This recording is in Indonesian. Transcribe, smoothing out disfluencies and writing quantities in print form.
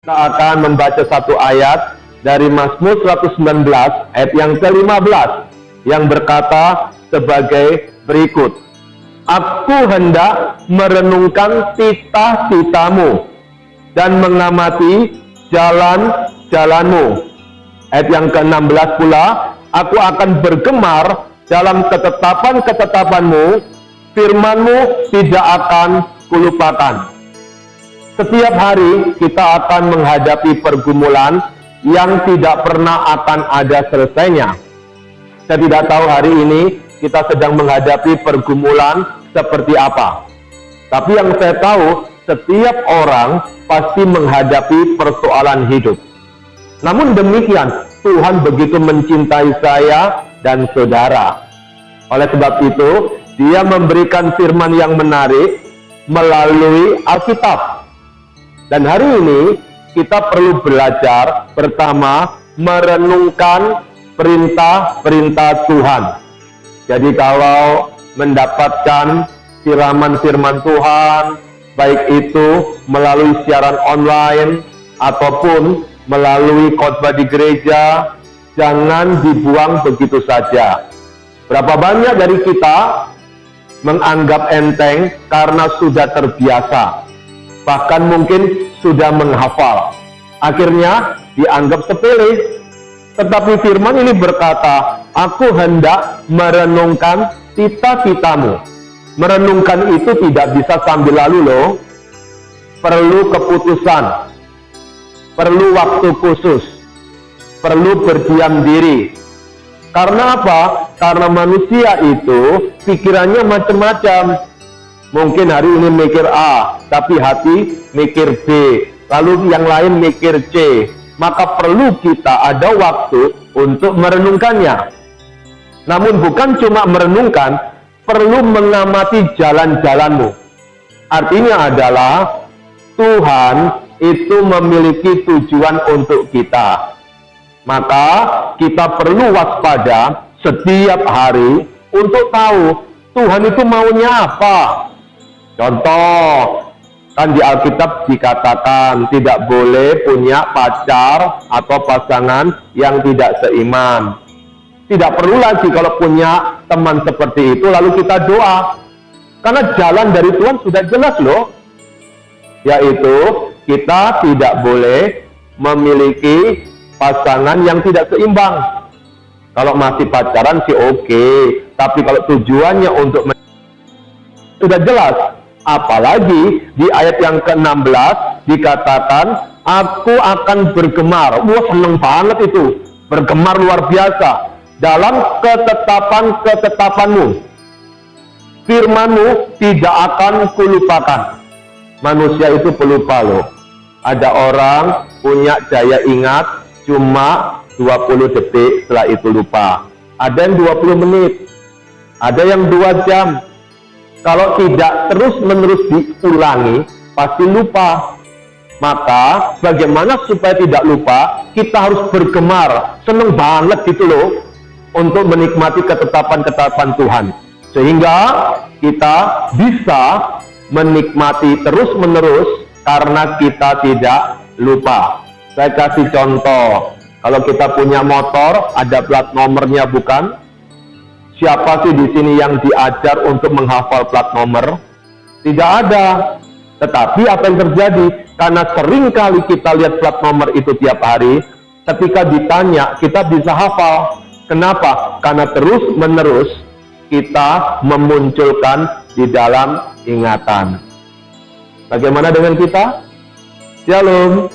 Kita akan membaca satu ayat dari Mazmur 119 ayat yang ke-15 yang berkata sebagai berikut. Aku hendak merenungkan titah-titahmu dan mengamati jalan-jalanmu. Ayat yang ke-16 pula, aku akan bergemar dalam ketetapan-ketetapanmu, firmanmu tidak akan kulupakan. Setiap hari kita akan menghadapi pergumulan yang tidak pernah akan ada selesainya. Saya tidak tahu hari ini kita sedang menghadapi pergumulan seperti apa. Tapi yang saya tahu, setiap orang pasti menghadapi persoalan hidup. Namun demikian, Tuhan begitu mencintai saya dan saudara. Oleh sebab itu, Dia memberikan firman yang menarik melalui Alkitab. Dan hari ini kita perlu belajar pertama merenungkan perintah-perintah Tuhan. Jadi kalau mendapatkan siraman firman Tuhan, baik itu melalui siaran online ataupun melalui khotbah di gereja, jangan dibuang begitu saja. Berapa banyak dari kita menganggap enteng karena sudah terbiasa, bahkan mungkin sudah menghafal, akhirnya dianggap sepele. Tetapi firman ini berkata, aku hendak merenungkan titah-titahmu. Merenungkan itu tidak bisa sambil lalu loh, perlu keputusan, perlu waktu khusus, perlu berdiam diri. Karena apa? Karena manusia itu pikirannya macam-macam. Mungkin hari ini mikir A, tapi hati mikir B, lalu yang lain mikir C. Maka perlu kita ada waktu untuk merenungkannya. Namun bukan cuma merenungkan, perlu mengamati jalan-jalanmu. Artinya adalah Tuhan itu memiliki tujuan untuk kita. Maka kita perlu waspada setiap hari untuk tahu Tuhan itu maunya apa. Contoh, kan di Alkitab dikatakan tidak boleh punya pacar atau pasangan yang tidak seiman. Tidak perlu lagi kalau punya teman seperti itu lalu kita doa. Karena jalan dari Tuhan sudah jelas loh. Yaitu kita tidak boleh memiliki pasangan yang tidak seimbang. Kalau masih pacaran sih oke. Tapi kalau tujuannya untuk sudah jelas. Apalagi di ayat yang ke-16 dikatakan, aku akan bergemar. Wah, seneng banget itu. Bergemar luar biasa. Dalam ketetapan-ketetapanmu. Firmanmu tidak akan kulupakan. Manusia itu pelupa loh. Ada orang punya daya ingat cuma 20 detik, setelah itu lupa. Ada yang 20 menit. Ada yang 2 jam. Kalau tidak terus-menerus diulangi, pasti lupa. Maka, bagaimana supaya tidak lupa? Kita harus bergemar, seneng banget gitu loh, untuk menikmati ketetapan-ketetapan Tuhan. Sehingga kita bisa menikmati terus-menerus karena kita tidak lupa. Saya kasih contoh, kalau kita punya motor, ada plat nomornya bukan? Siapa sih di sini yang diajar untuk menghafal plat nomor? Tidak ada. Tetapi apa yang terjadi? Karena sering kali kita lihat plat nomor itu tiap hari, ketika ditanya kita bisa hafal. Kenapa? Karena terus-menerus kita memunculkan di dalam ingatan. Bagaimana dengan kita? Shalom.